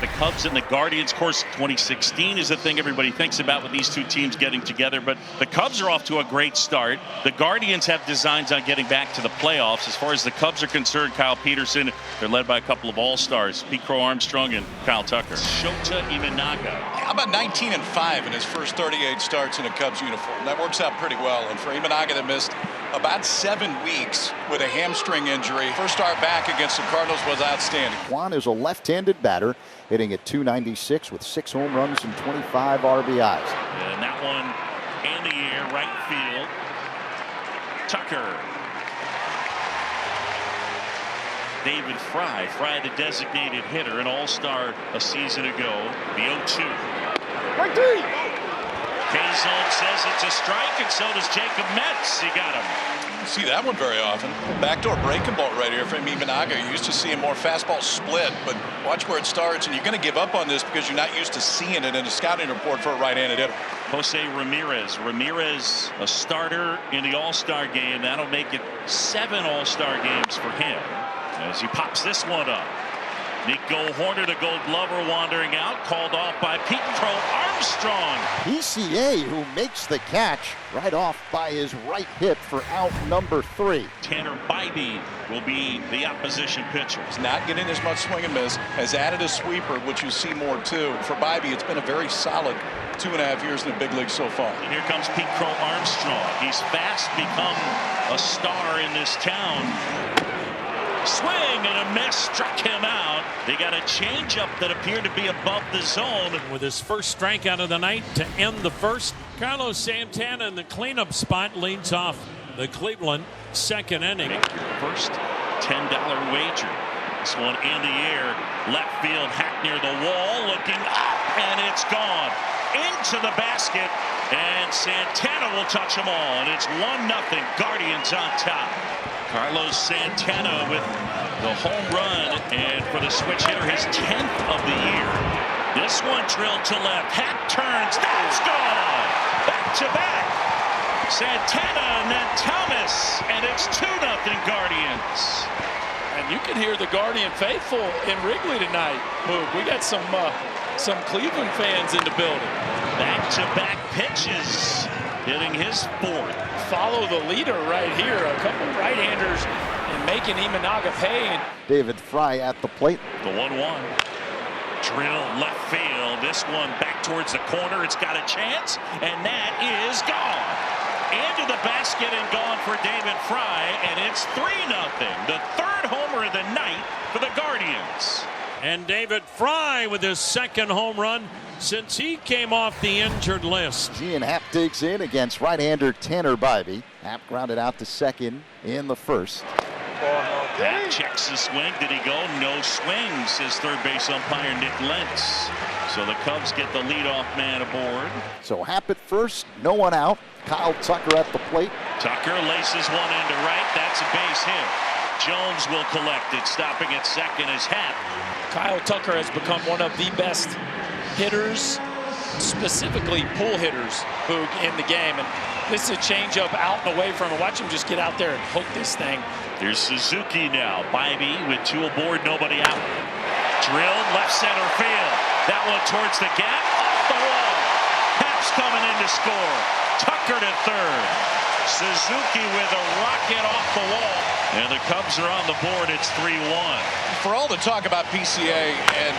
The Cubs and the Guardians. Of course, 2016 is the thing everybody thinks about with these two teams getting together. But the Cubs are off to a great start. The Guardians have designs on getting back to the playoffs. As far as the Cubs are concerned, Kyle Peterson, they're led by a couple of all-stars, Pete Crow Armstrong and Kyle Tucker. Shota Imanaga. How about 19-5 in his first 38 starts in a Cubs uniform? That works out pretty well. And for Imanaga that missed about 7 weeks with a hamstring injury, first start back against the Cardinals was outstanding. Juan is a left-handed batter, hitting at .296 with 6 home runs and 25 RBIs. And that one in the air, right field. Tucker. David Fry. Fry, the designated hitter, an all-star a season ago. The 0-2. Right deep. K-Zone says it's a strike, and so does Jacob Metz. He got him. See that one very often. Backdoor breaking ball right here from Imanaga. You used to see more fastball split, but watch where it starts, and you're going to give up on this because you're not used to seeing it in a scouting report for a right-handed hitter. Jose Ramirez. Ramirez, a starter in the All-Star game. That'll make it 7 All-Star games for him as he pops this one up. Nico Horner, the Gold Glover, wandering out, called off by Pete Crow Armstrong. PCA, who makes the catch right off by his right hip for out number 3. Tanner Bybee will be the opposition pitcher. He's not getting as much swing and miss, has added a sweeper, which you see more too. For Bybee, it's been a very solid 2.5 years in the big league so far. And here comes Pete Crow Armstrong. He's fast become a star in this town. Swing and a miss struck him out. They got a changeup that appeared to be above the zone. With his first strikeout of the night to end the first, Carlos Santana in the cleanup spot leads off the Cleveland second inning. Make your first $10 wager. This one in the air, left field, hack near the wall, looking up, and it's gone into the basket, and Santana will touch them all, and it's 1-0. Guardians on top. Carlos Santana with the home run, and for the switch hitter, his 10th of the year. This one drilled to left. Hack turns. That's gone. Back to back. Santana and then Thomas, and it's 2-0 Guardians. And you can hear the Guardian faithful in Wrigley tonight. Boog, we got some Cleveland fans in the building. Back-to-back pitches, hitting his 4th. Follow the leader right here. A couple right-handers and making Imanaga pay. David Fry at the plate. The 1-1. Drill left field. This one back towards the corner. It's got a chance, and that is gone. Into the basket and gone for David Fry, and it's 3-0. The 3rd homer of the night for the Guardians. And David Fry with his 2nd home run since he came off the injured list. Ian Happ digs in against right-hander Tanner Bybee. Happ grounded out to second in the first. Happ checks the swing. Did he go? No swing, says third base umpire Nick Lentz. So the Cubs get the leadoff man aboard. So Happ at first, no one out. Kyle Tucker at the plate. Tucker laces one into right. That's a base hit. Jones will collect it. Stopping at second is Happ. Kyle Tucker has become one of the best hitters, specifically pull hitters, Boog, in the game. And this is a changeup out and away from him. Watch him just get out there and hook this thing. Here's Suzuki now. Bybee with 2 aboard, nobody out. Drilled left center field. That one towards the gap, off the wall. Happ's coming in to score. Tucker to third. Suzuki with a rocket off the wall. And the Cubs are on the board. It's 3-1. For all the talk about PCA and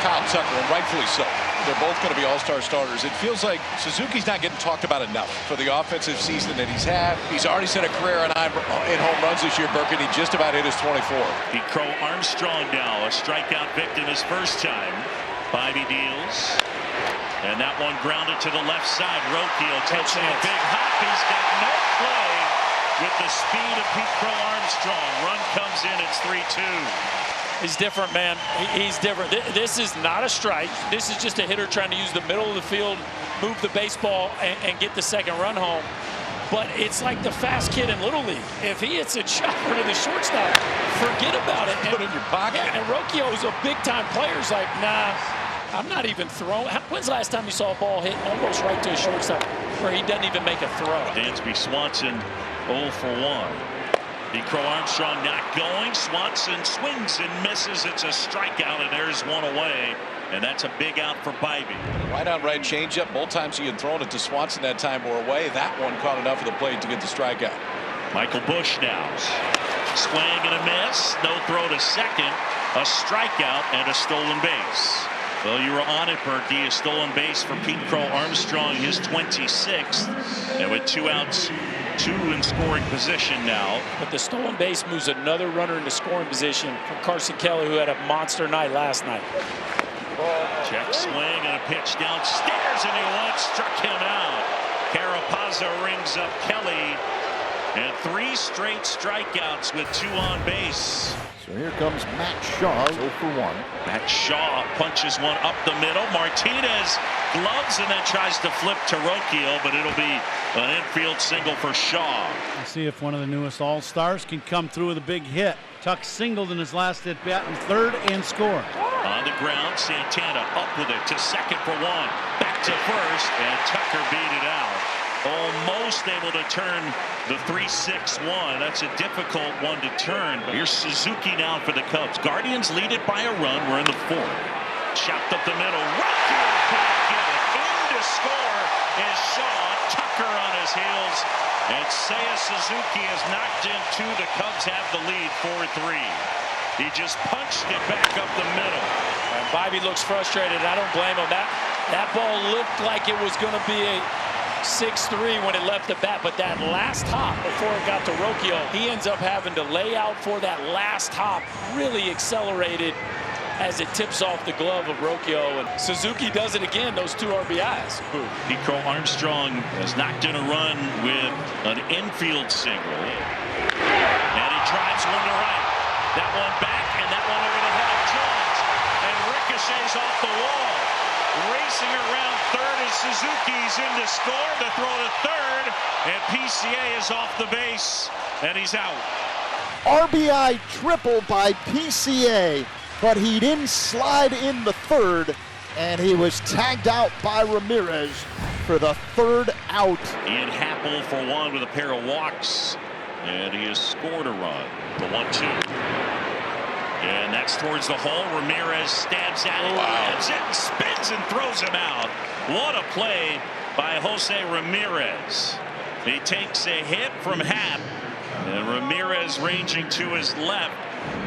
Kyle Tucker, and rightfully so, they're both going to be all-star starters. It feels like Suzuki's not getting talked about enough for the offensive season that he's had. He's already set a career in home runs this year, Burke, and he just about hit his 24. Pete Crow Armstrong now, a strikeout victim his first time. Bybee deals. And that one grounded to the left side. Rocchio takes a big hop. He's got no play with the speed of Pete Crow Armstrong. Run comes in. It's 3-2. He's different, man. He's different. This is not a strike. This is just a hitter trying to use the middle of the field, move the baseball, and get the second run home. But it's like the fast kid in Little League. If he hits a chopper to the shortstop, forget about it. Put it in your pocket. Yeah, and Rocchio is a big-time player. He's like, nah, I'm not even throwing. When's the last time you saw a ball hit almost right to a shortstop where he doesn't even make a throw? Dansby Swanson 0 for 1. Pete Crow Armstrong not going. Swanson swings and misses. It's a strikeout, and there's one away. And that's a big out for Bybee. Right on right changeup. Both times he had thrown it to Swanson that time were away. That one caught enough of the plate to get the strikeout. Michael Busch now. Swing and a miss. No throw to second. A strikeout and a stolen base. Well, you were on it, Berkey. A stolen base for Pete Crow Armstrong, his 26th. And with 2 outs, 2 in scoring position now. But the stolen base moves another runner into scoring position for Carson Kelly, who had a monster night last night. Check swing and a pitch downstairs, and he once struck him out. Carapazza rings up Kelly, and 3 straight strikeouts with 2 on base. So here comes Matt Shaw, 0 for 1. Matt Shaw punches one up the middle. Martinez gloves and then tries to flip to Rocchio, but it'll be an infield single for Shaw. Let's see if one of the newest All-Stars can come through with a big hit. Tuck singled in his last at bat in third and scored. On the ground, Santana up with it to second for 1. Back to first, and Tucker beat it out. Almost able to turn the 3-6-1. That's a difficult one to turn. But here's Suzuki now for the Cubs. Guardians lead it by a run. We're in the 4th. Chopped up the middle. Rocchio can't get it. In to score is Shaw. Tucker on his heels. And Seiya Suzuki has knocked in 2. The Cubs have the lead 4-3. He just punched it back up the middle. And Bybee looks frustrated. I don't blame him. That ball looked like it was going to be a 6-3 when it left the bat, but that last hop before it got to Rocchio, he ends up having to lay out for that last hop. Really accelerated as it tips off the glove of Rocchio, and Suzuki does it again, those 2 RBIs. Pete Crow Armstrong has knocked in a run with an infield single. And he drives one to right. That one back, and that one over the head of Jones. And ricochets off the wall. Racing around third is Suzuki's in to score. The throw to third, and PCA is off the base, and he's out. RBI triple by PCA, but he didn't slide in the third, and he was tagged out by Ramirez for the 3rd out. Ian Happel for 1 with a pair of walks, and he has scored a run. The 1-2. And that's towards the hole. Ramirez stabs at it, lands it, spins and throws him out. What a play by Jose Ramirez. He takes a hit from Happ, and Ramirez ranging to his left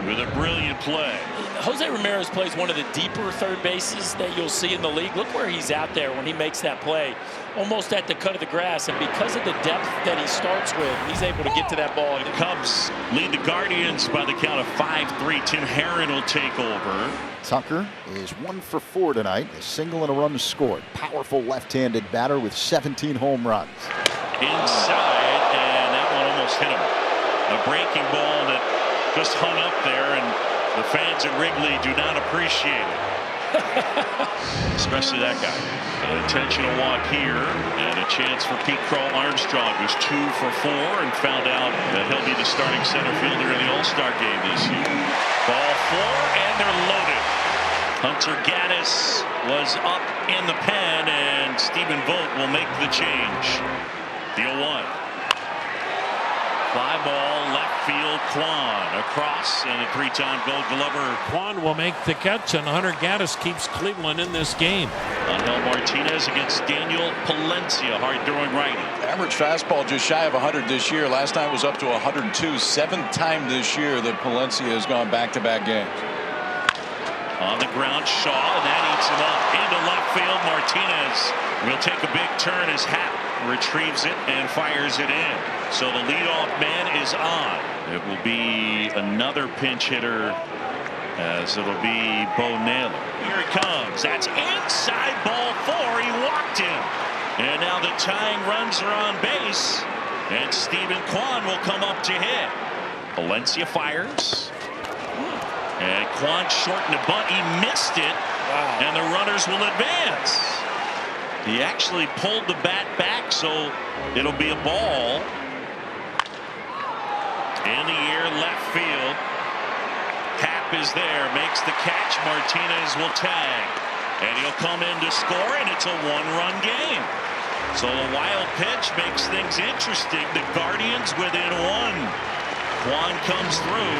with a brilliant play. Jose Ramirez plays one of the deeper third bases that you'll see in the league. Look where he's out there when he makes that play, almost at the cut of the grass. And because of the depth that he starts with, he's able to get to that ball. The Cubs lead the Guardians by the count of 5-3. Tim Herron will take over. Tucker is 1 for 4 tonight. A single and a run scored. Powerful left-handed batter with 17 home runs. Inside, and that one almost hit him. A breaking ball that just hung up there, and the fans at Wrigley do not appreciate it. Especially that guy. An intentional walk here, and a chance for Pete Crow Armstrong, who's 2 for 4 and found out that he'll be the starting center fielder in the All-Star game this year. Ball 4, and they're loaded. Hunter Gaddis was up in the pen, and Stephen Vogt will make the change. The 0-1. Fly ball, left field, Kwan across, and a 3-time Gold Glover. Kwan will make the catch, and Hunter Gaddis keeps Cleveland in this game. Angel Martinez against Daniel Palencia, hard-throwing righty. Average fastball just shy of 100 this year. Last time was up to 102. 7th time this year that Palencia has gone back-to-back games. On the ground, Shaw, and that eats him up. Into left field, Martinez will take a big turn as Happ retrieves it and fires it in. So the leadoff man is on. It will be another pinch hitter, as it'll be Bo Naylor. Here it comes. That's inside ball 4. He walked him. And now the tying runs are on base, and Stephen Kwan will come up to hit. Palencia fires. And Kwan shortened the bunt. He missed it. Wow. And the runners will advance. He actually pulled the bat back, so it'll be a ball. In the air, left field. Happ is there, makes the catch. Martinez will tag. And he'll come in to score, and it's a 1-run game. So the wild pitch makes things interesting. The Guardians within 1. Kwan comes through,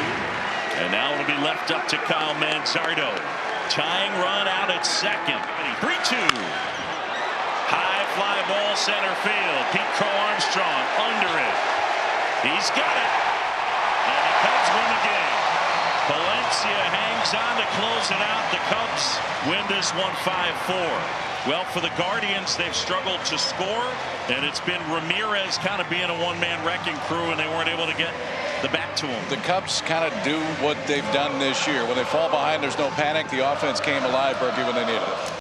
and now it'll be left up to Kyle Manzardo. Tying run out at second. 3-2. High fly ball center field. Pete Crow Armstrong under it. He's got it. And the Cubs win the game. Palencia hangs on to close it out. The Cubs win this one 5-4. Well, for the Guardians, they've struggled to score, and it's been Ramirez kind of being a one-man wrecking crew, and they weren't able to get the bat to him. The Cubs kind of do what they've done this year. When they fall behind, there's no panic. The offense came alive, Berkey, when they needed it.